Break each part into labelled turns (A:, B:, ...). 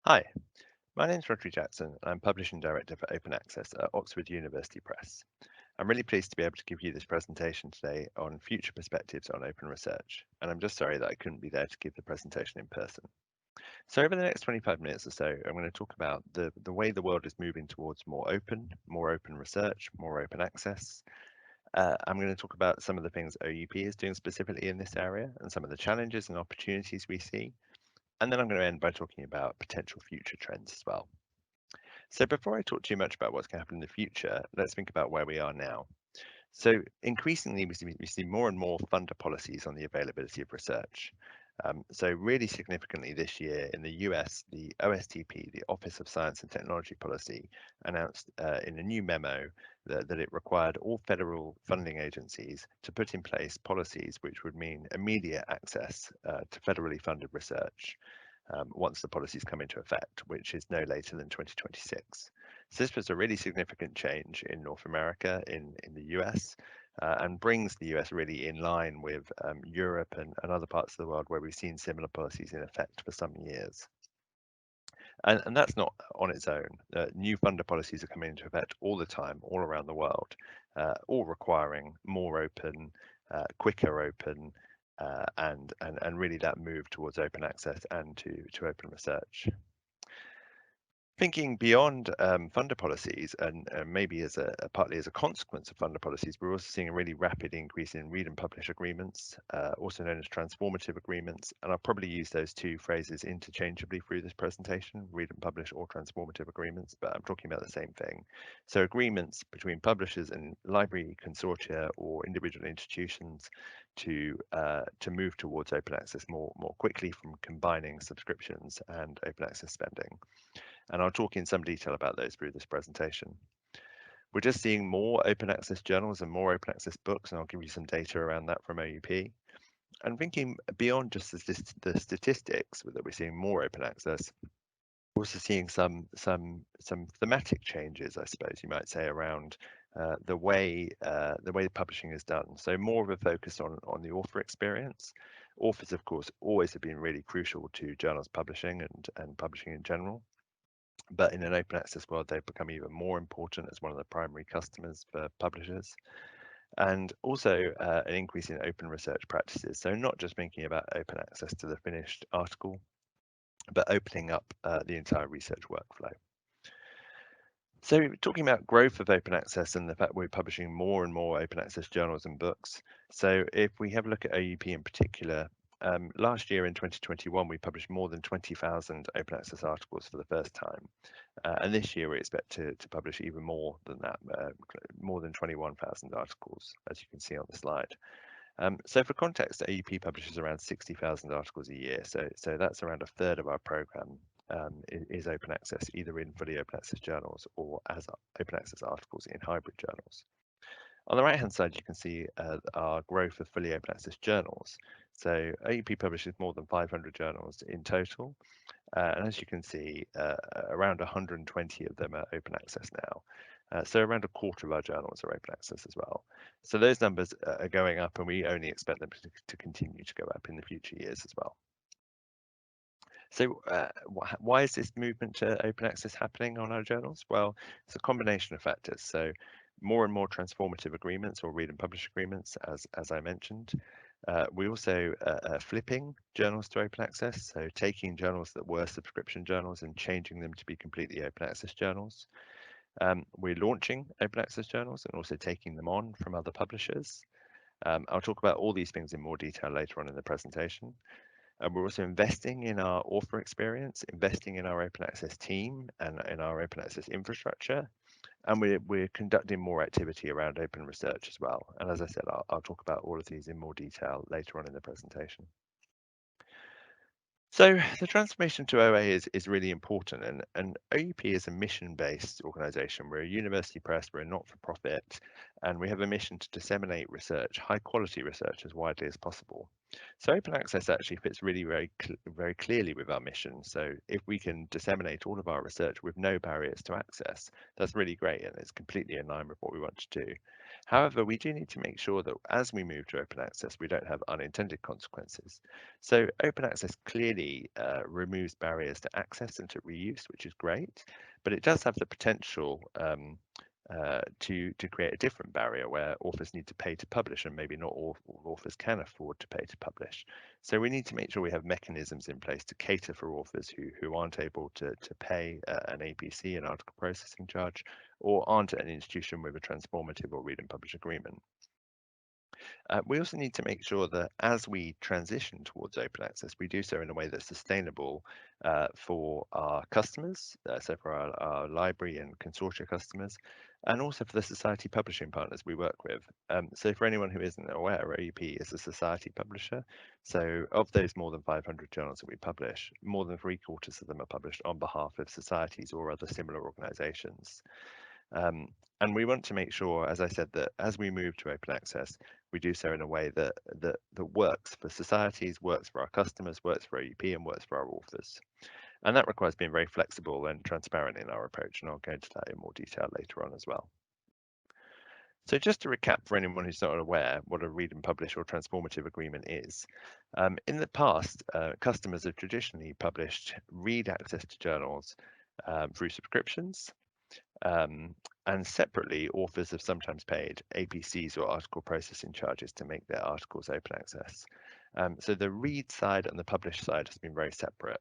A: Hi, my name is Rhodri Jackson, and I'm Publishing Director for Open Access at Oxford University Press. I'm really pleased to be able to give you this presentation today on future perspectives on open research, and I'm just sorry that I couldn't be there to give the presentation in person. So over the next 25 minutes or so, I'm going to talk about the way the world is moving towards more open research, more open access. I'm going to talk about some of the things OUP is doing specifically in this area and some of the challenges and opportunities we see. And then I'm going to end by talking about potential future trends as well. So before I talk too much about what's going to happen in the future, let's think about where we are now. So increasingly, we see more and more funder policies on the availability of research. So really significantly this year in the US, the OSTP, the Office of Science and Technology Policy, announced in a new memo that it required all federal funding agencies to put in place policies which would mean immediate access to federally funded research. Once the policies come into effect, which is no later than 2026. So this was a really significant change in North America, in the US, and brings the US really in line with Europe and other parts of the world where we've seen similar policies in effect for some years. And that's not on its own. New funder policies are coming into effect all the time, all around the world, all requiring more open, quicker open, and really that move towards open access and to open research. Thinking beyond funder policies and maybe as partly as a consequence of funder policies, we're also seeing a really rapid increase in read and publish agreements, also known as transformative agreements. And I'll probably use those two phrases interchangeably through this presentation, read and publish or transformative agreements, but I'm talking about the same thing. So agreements between publishers and library consortia or individual institutions to move towards open access more quickly from combining subscriptions and open access spending. And I'll talk in some detail about those through this presentation. We're just seeing more open access journals and more open access books, and I'll give you some data around that from OUP. And thinking beyond just the statistics that we're seeing more open access, we're also seeing some thematic changes, I suppose you might say, around the way publishing is done. So more of a focus on the author experience. Authors, of course, always have been really crucial to journals publishing and publishing in general. But in an open access world, they've become even more important as one of the primary customers for publishers. And also an increase in open research practices. So not just thinking about open access to the finished article, but opening up the entire research workflow. So talking about growth of open access and the fact we're publishing more and more open access journals and books. So if we have a look at OUP in particular, last year in 2021, we published more than 20,000 open access articles for the first time. And this year we expect to publish even more than that, more than 21,000 articles, as you can see on the slide. So for context, OUP publishes around 60,000 articles a year. So that's around a third of our program is open access, either in fully open access journals or as open access articles in hybrid journals. On the right-hand side, you can see our growth of fully open access journals. So OUP publishes more than 500 journals in total. And as you can see, around 120 of them are open access now. So around a quarter of our journals are open access as well. So those numbers are going up, and we only expect them to continue to go up in the future years as well. So why is this movement to open access happening on our journals? Well, it's a combination of factors. So more and more transformative agreements or read and publish agreements, as I mentioned. We also are flipping journals to open access, so taking journals that were subscription journals and changing them to be completely open access journals. We're launching open access journals and also taking them on from other publishers. I'll talk about all these things in more detail later on in the presentation. We're also investing in our author experience, investing in our open access team and in our open access infrastructure. And we're conducting more activity around open research as well. And as I said, I'll talk about all of these in more detail later on in the presentation. So the transformation to OA is really important, and OUP is a mission-based organisation. We're a university press, we're a not-for-profit, and we have a mission to disseminate research, high-quality research, as widely as possible. So open access actually fits really very clearly with our mission. So if we can disseminate all of our research with no barriers to access, that's really great, and it's completely in line with what we want to do. However, we do need to make sure that as we move to open access, we don't have unintended consequences. So open access clearly removes barriers to access and to reuse, which is great, but it does have the potential to create a different barrier where authors need to pay to publish, and maybe not all authors can afford to pay to publish. So we need to make sure we have mechanisms in place to cater for authors who aren't able to pay an APC, an article processing charge, or aren't at an institution with a transformative or read and publish agreement. We also need to make sure that as we transition towards open access, we do so in a way that's sustainable for our customers, so for our library and consortia customers, and also for the society publishing partners we work with. So for anyone who isn't aware, OUP is a society publisher. So of those more than 500 journals that we publish, more than 3/4 of them are published on behalf of societies or other similar organizations. And we want to make sure, as I said, that as we move to open access, we do so in a way that works for societies, works for our customers, works for OUP, and works for our authors. And that requires being very flexible and transparent in our approach, and I'll go into that in more detail later on as well. So just to recap for anyone who's not aware what a read and publish or transformative agreement is, in the past, customers have traditionally published read access to journals through subscriptions. And separately, authors have sometimes paid APCs or article processing charges to make their articles open access. So the read side and the publish side has been very separate.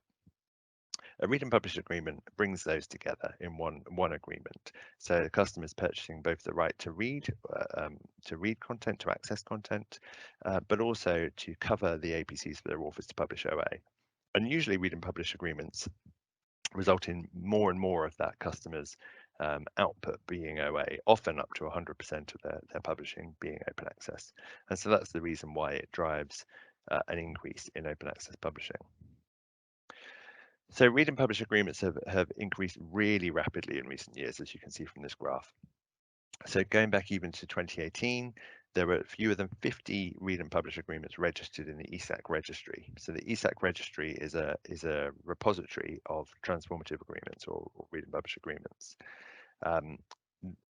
A: A read and publish agreement brings those together in one agreement. So the customer is purchasing both the right to read content, to access content, but also to cover the APCs for their authors to publish OA. And usually read and publish agreements result in more and more of that customer's output being OA, often up to 100% of their publishing being open access. And so that's the reason why it drives an increase in open access publishing. So read and publish agreements have increased really rapidly in recent years, as you can see from this graph. So going back even to 2018, there were fewer than 50 read and publish agreements registered in the ESAC registry. So the ESAC registry is a repository of transformative agreements or read and publish agreements.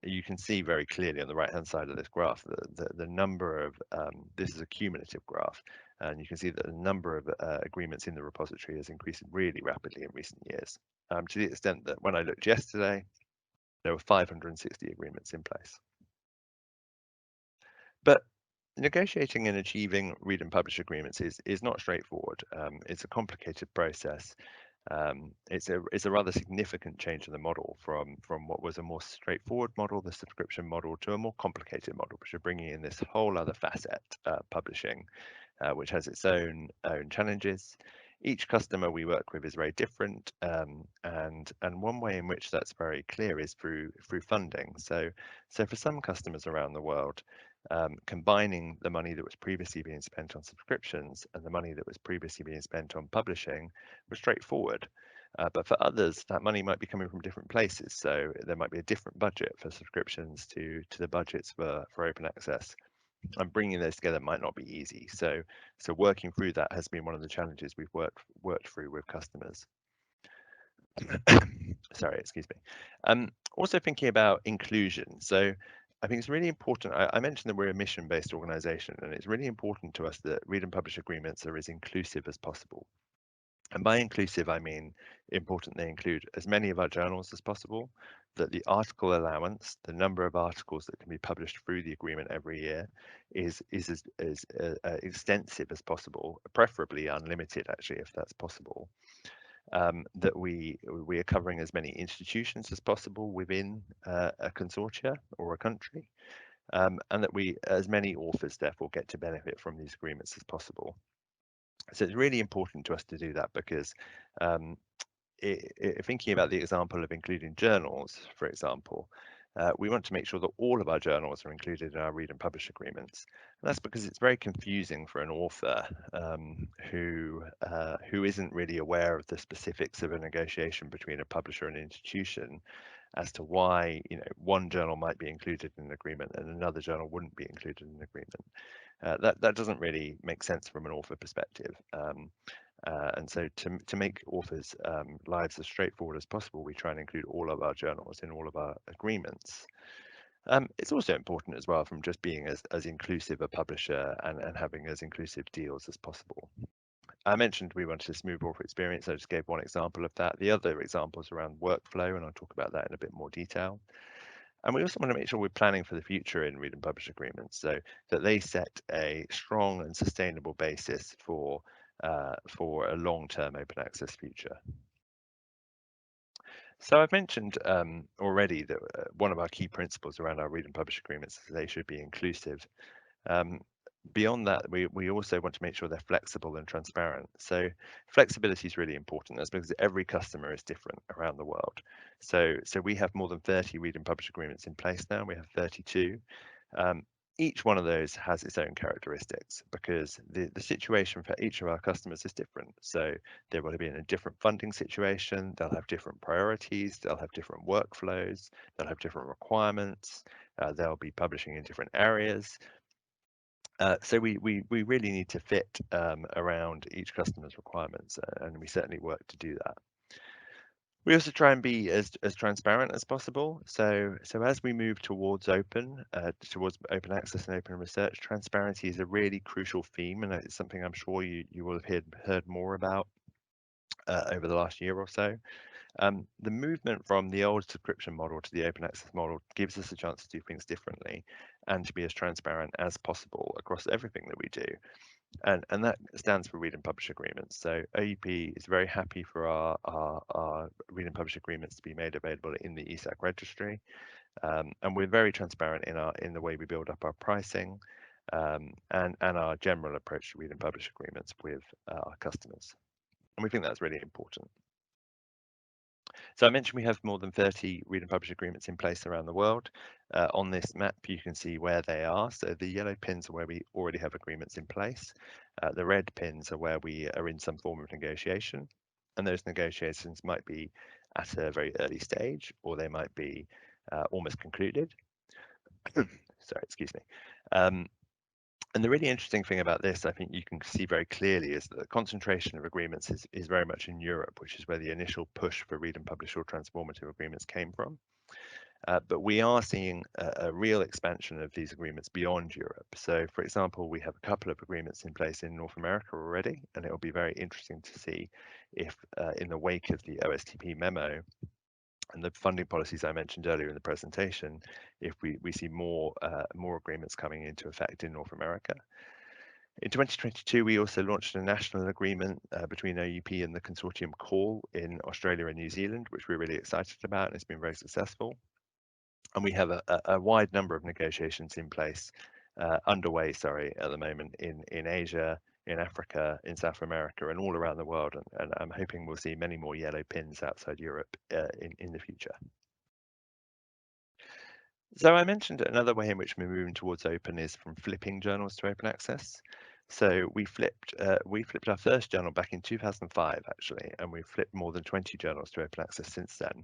A: You can see very clearly on the right-hand side of this graph the number of, this is a cumulative graph, and you can see that the number of agreements in the repository has increased really rapidly in recent years, to the extent that when I looked yesterday, there were 560 agreements in place. But negotiating and achieving read and publish agreements is not straightforward. It's a complicated process. It's a rather significant change in the model from what was a more straightforward model, the subscription model, to a more complicated model, which are bringing in this whole other facet, publishing, which has its own challenges. Each customer we work with is very different, and one way in which that's very clear is through funding. So for some customers around the world, combining the money that was previously being spent on subscriptions and the money that was previously being spent on publishing was straightforward. But for others, that money might be coming from different places. So there might be a different budget for subscriptions to the budgets for open access. And bringing those together might not be easy. So working through that has been one of the challenges we've worked through with customers. Sorry, excuse me. Also thinking about inclusion. So I think it's really important. I mentioned that we're a mission-based organization, and it's really important to us that read and publish agreements are as inclusive as possible. And by inclusive, I mean important they include as many of our journals as possible, that the article allowance, the number of articles that can be published through the agreement every year, is as extensive as possible, preferably unlimited, actually, if that's possible. That we are covering as many institutions as possible within a consortia or a country, and that as many authors therefore get to benefit from these agreements as possible. So it's really important to us to do that because thinking about the example of including journals, for example, we want to make sure that all of our journals are included in our read and publish agreements. And that's because it's very confusing for an author who isn't really aware of the specifics of a negotiation between a publisher and an institution as to why one journal might be included in an agreement and another journal wouldn't be included in an agreement. That doesn't really make sense from an author perspective. And so to make authors' lives as straightforward as possible, we try and include all of our journals in all of our agreements. It's also important as well from just being as inclusive a publisher and having as inclusive deals as possible. I mentioned we wanted a smooth author experience. I just gave one example of that. The other examples around workflow, and I'll talk about that in a bit more detail. And we also want to make sure we're planning for the future in read and publish agreements so that they set a strong and sustainable basis for a long-term open access future. So I've mentioned already that one of our key principles around our read and publish agreements is they should be inclusive. Beyond that, we also want to make sure they're flexible and transparent. So flexibility is really important. That's because every customer is different around the world. So we have more than 30 read and publish agreements in place now. We have 32. Each one of those has its own characteristics because the situation for each of our customers is different. So they will be in a different funding situation, they'll have different priorities, they'll have different workflows, they'll have different requirements, they'll be publishing in different areas. So we really need to fit around each customer's requirements, and we certainly work to do that. We also try and be as transparent as possible. So as we move towards open access and open research, transparency is a really crucial theme, and it's something I'm sure you will have heard more about over the last year or so. The movement from the old subscription model to the open access model gives us a chance to do things differently and to be as transparent as possible across everything that we do. And that stands for read and publish agreements. So OUP is very happy for our read and publish agreements to be made available in the ESAC registry. And we're very transparent in the way we build up our pricing and our general approach to read and publish agreements with our customers. And we think that's really important. So I mentioned we have more than 30 read and publish agreements in place around the world. On this map, you can see where they are. So the yellow pins are where we already have agreements in place. The red pins are where we are in some form of negotiation. And those negotiations might be at a very early stage, or they might be almost concluded. Sorry, excuse me. And the really interesting thing about this, I think you can see very clearly, is that the concentration of agreements is very much in Europe, which is where the initial push for read and publish or transformative agreements came from. But we are seeing a real expansion of these agreements beyond Europe. So, for example, we have a couple of agreements in place in North America already, and it will be very interesting to see if in the wake of the OSTP memo and the funding policies I mentioned earlier in the presentation, if we see more agreements coming into effect in North America. In 2022, we also launched a national agreement between OUP and the consortium CALL in Australia and New Zealand, which we're really excited about, and it's been very successful. And we have a wide number of negotiations in place, underway, at the moment in Asia, in Africa, in South America, and all around the world. And I'm hoping we'll see many more yellow pins outside Europe in the future. So I mentioned another way in which we're moving towards open is from flipping journals to open access. So we flipped our first journal back in 2005, actually, and we've flipped more than 20 journals to open access since then.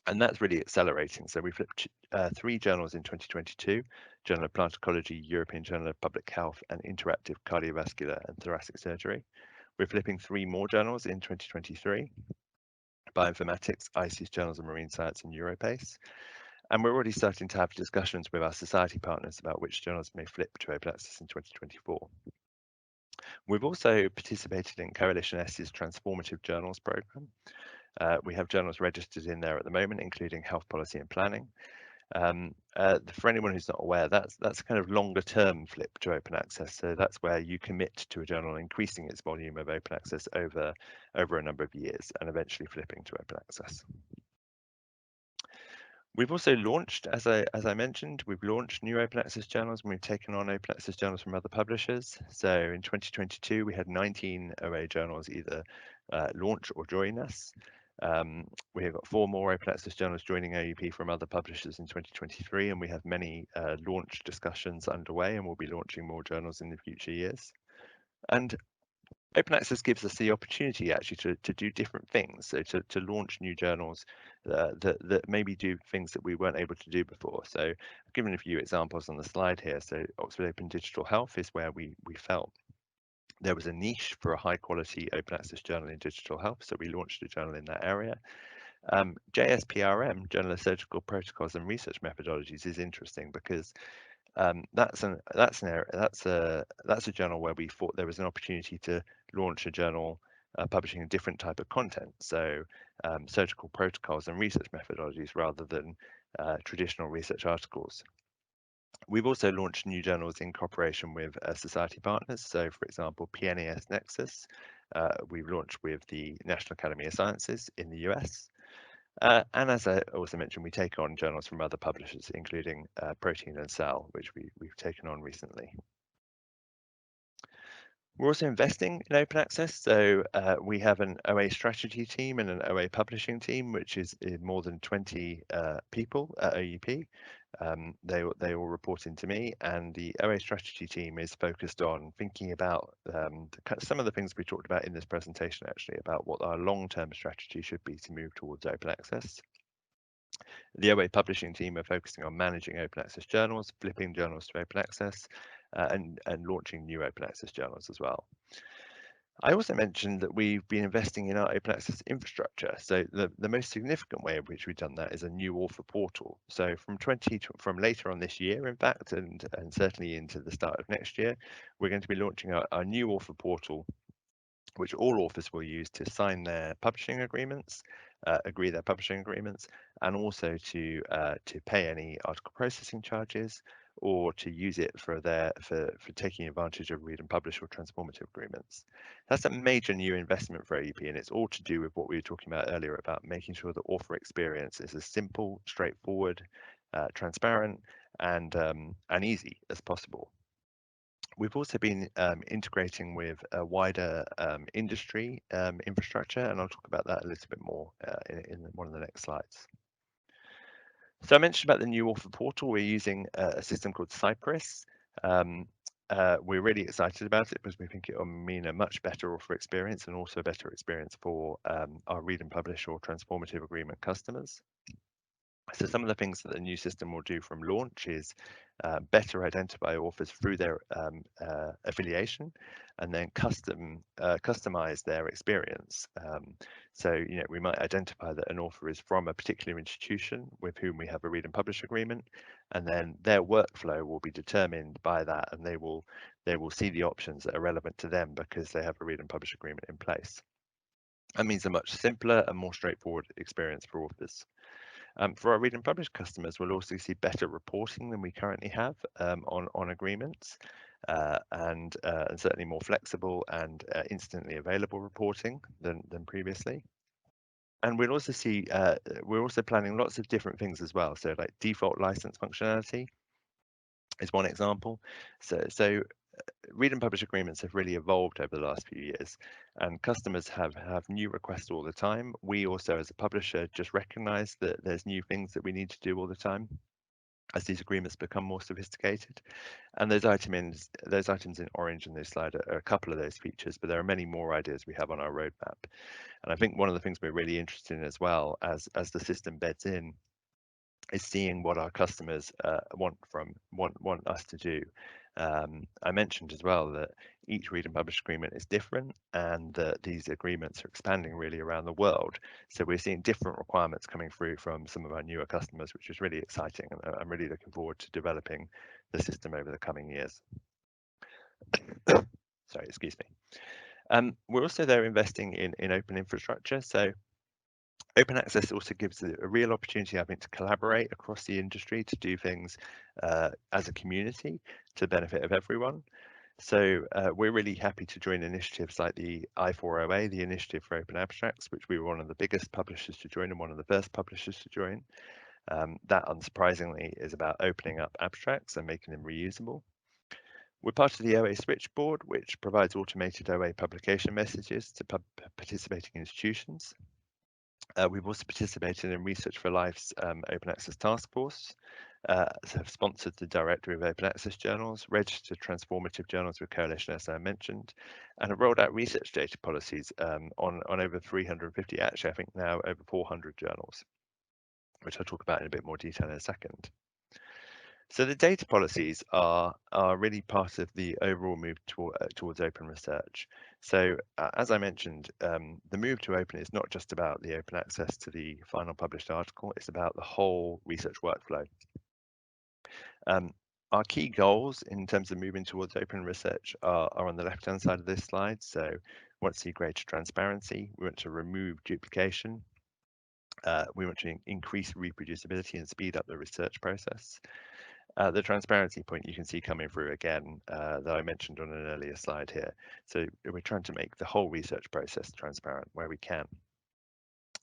A: And that's really accelerating. So we flipped 3 journals in 2022, Journal of Plant Ecology, European Journal of Public Health, and Interactive Cardiovascular and Thoracic Surgery. We're flipping 3 more journals in 2023, Bioinformatics, ICES Journals of Marine Science, and Europace. And we're already starting to have discussions with our society partners about which journals may flip to open access in 2024. We've also participated in Coalition S's Transformative Journals program. We have journals registered in there at the moment, including Health Policy and Planning. For anyone who's not aware, that's kind of longer term flip to open access. So that's where you commit to a journal increasing its volume of open access over a number of years and eventually flipping to open access. We've also launched, as I mentioned, we've launched new open access journals and we've taken on open access journals from other publishers. So in 2022, we had 19 OA journals either launch or join us. We have got 4 more open access journals joining OUP from other publishers in 2023, and we have many launch discussions underway, and we'll be launching more journals in the future years. And open access gives us the opportunity actually to do different things, so to launch new journals that maybe do things that we weren't able to do before. So I've given a few examples on the slide here. So Oxford Open Digital Health is where we felt there was a niche for a high quality open access journal in digital health, so we launched a journal in that area. JSPRM, Journal of Surgical Protocols and Research Methodologies, is interesting because that's a journal where we thought there was an opportunity to launch a journal publishing a different type of content, so surgical protocols and research methodologies rather than traditional research articles. We've also launched new journals in cooperation with society partners. So, for example, PNAS Nexus, we've launched with the National Academy of Sciences in the US. And as I also mentioned, we take on journals from other publishers, including Protein and Cell, which we've taken on recently. We're also investing in open access. So we have an OA strategy team and an OA publishing team, which is more than 20 people at OUP. They all report into me, and the OA strategy team is focused on thinking about some of the things we talked about in this presentation, actually, about what our long-term strategy should be to move towards open access. The OA publishing team are focusing on managing open access journals, flipping journals to open access, and launching new open access journals as well. I also mentioned that we've been investing in our open access infrastructure. So the most significant way in which we've done that is a new author portal. So from later on this year, in fact, and certainly into the start of next year, we're going to be launching our new author portal, which all authors will use to sign their publishing agreements, agree their publishing agreements, and also to pay any article processing charges, or to use it for taking advantage of read and publish or transformative agreements. That's a major new investment for OUP, and it's all to do with what we were talking about earlier about making sure the author experience is as simple, straightforward, transparent, and easy as possible. We've also been integrating with a wider industry infrastructure, and I'll talk about that a little bit more in one of the next slides. So I mentioned about the new author portal. We're using a system called Cypress. We're really excited about it because we think it will mean a much better author experience and also a better experience for our read and publish or transformative agreement customers. So some of the things that the new system will do from launch is better identify authors through their affiliation, and then customize their experience. So we might identify that an author is from a particular institution with whom we have a read and publish agreement, and then their workflow will be determined by that, and they will see the options that are relevant to them because they have a read and publish agreement in place. That means a much simpler and more straightforward experience for authors. For our read and publish customers, we'll also see better reporting than we currently have on agreements, and certainly more flexible and instantly available reporting than previously. And we'll also see we're also planning lots of different things as well. So like default license functionality is one example. So read and publish agreements have really evolved over the last few years, and customers have new requests all the time. We also, as a publisher, just recognize that there's new things that we need to do all the time as these agreements become more sophisticated. And those items in orange in this slide are a couple of those features, but there are many more ideas we have on our roadmap. And I think one of the things we're really interested in as well as the system beds in is seeing what our customers want us to do. I mentioned as well that each read and publish agreement is different, and that these agreements are expanding really around the world. So we're seeing different requirements coming through from some of our newer customers, which is really exciting. And I'm really looking forward to developing the system over the coming years. Sorry, excuse me. We're also there investing in open infrastructure. So open access also gives a real opportunity, I think, to collaborate across the industry to do things as a community to the benefit of everyone. So we're really happy to join initiatives like the I4OA, the Initiative for Open Abstracts, which we were one of the biggest publishers to join and one of the first publishers to join. That, unsurprisingly, is about opening up abstracts and making them reusable. We're part of the OA Switchboard, which provides automated OA publication messages to participating institutions. We've also participated in Research for Life's Open Access Task Force, have sponsored the Directory of Open Access Journals, registered transformative journals with Coalition, as I mentioned, and have rolled out research data policies on over 350, actually I think now over 400 journals, which I'll talk about in a bit more detail in a second. So the data policies are really part of the overall move towards open research. So as I mentioned, the move to open is not just about the open access to the final published article, it's about the whole research workflow. Our key goals in terms of moving towards open research are on the left-hand side of this slide. So we want to see greater transparency, we want to remove duplication, we want to increase reproducibility and speed up the research process. The transparency point you can see coming through again that I mentioned on an earlier slide here. So we're trying to make the whole research process transparent where we can.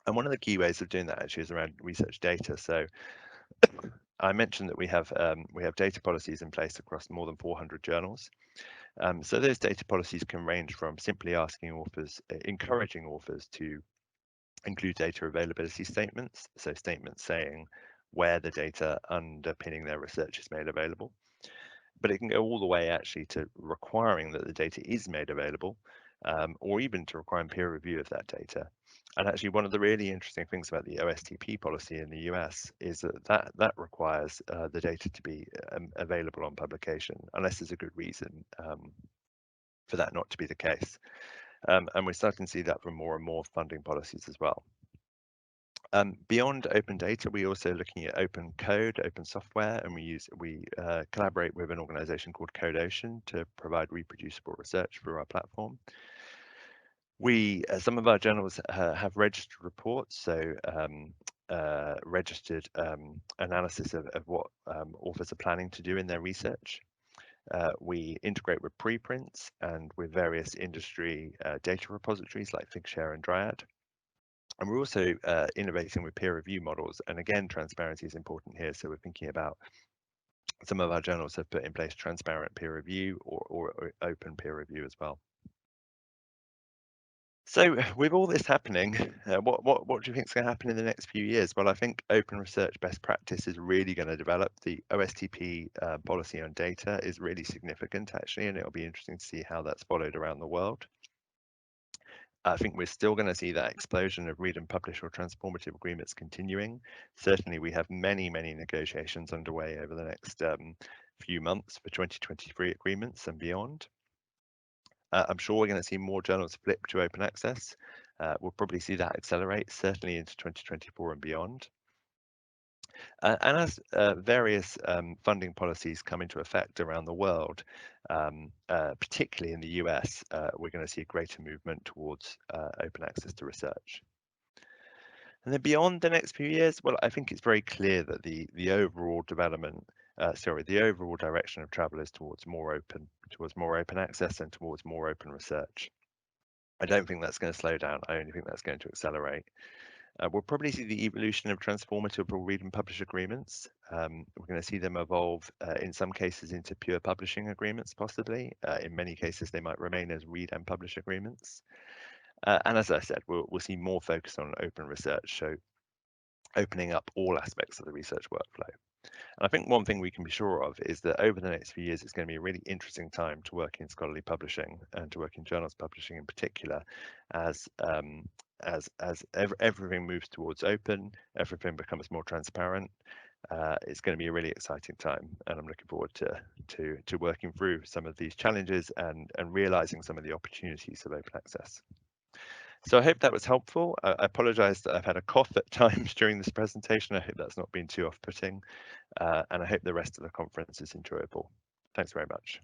A: And one of the key ways of doing that actually is around research data. So I mentioned that we have data policies in place across more than 400 journals. So those data policies can range from simply asking authors, encouraging authors to include data availability statements, so statements saying where the data underpinning their research is made available. But it can go all the way actually to requiring that the data is made available, or even to requiring peer review of that data. And actually, one of the really interesting things about the OSTP policy in the US is that requires the data to be available on publication, unless there's a good reason for that not to be the case. And we're starting to see that from more and more funding policies as well. Beyond open data, we're also looking at open code, open software, and we collaborate with an organization called CodeOcean to provide reproducible research through our platform. Some of our journals have registered reports, so registered analysis of what authors are planning to do in their research. We integrate with preprints and with various industry data repositories like Figshare and Dryad. And we're also innovating with peer review models. And again, transparency is important here. So we're thinking about some of our journals have put in place transparent peer review or open peer review as well. So with all this happening, what do you think is going to happen in the next few years? Well, I think open research best practice is really going to develop. The OSTP policy on data is really significant, actually, and it'll be interesting to see how that's followed around the world. I think we're still going to see that explosion of read and publish or transformative agreements continuing. Certainly, we have many negotiations underway over the next few months for 2023 agreements and beyond. I'm sure we're going to see more journals flip to open access. We'll probably see that accelerate, certainly into 2024 and beyond. And as various funding policies come into effect around the world, particularly in the US, we're going to see a greater movement towards open access to research. And then beyond the next few years, well, I think it's very clear that the overall development, the overall direction of travel is towards more open access and towards more open research. I don't think that's going to slow down. I only think that's going to accelerate. We'll probably see the evolution of transformative or read and publish agreements. We're going to see them evolve in some cases into pure publishing agreements, possibly. In many cases, they might remain as read and publish agreements. And as I said, we'll see more focus on open research, so opening up all aspects of the research workflow. And I think one thing we can be sure of is that over the next few years, it's going to be a really interesting time to work in scholarly publishing and to work in journals publishing in particular, as everything moves towards open, everything becomes more transparent. It's going to be a really exciting time, and I'm looking forward to working through some of these challenges and realizing some of the opportunities of open access. So I hope that was helpful. I apologize that I've had a cough at times during this presentation. I hope that's not been too off-putting, and I hope the rest of the conference is enjoyable. Thanks very much.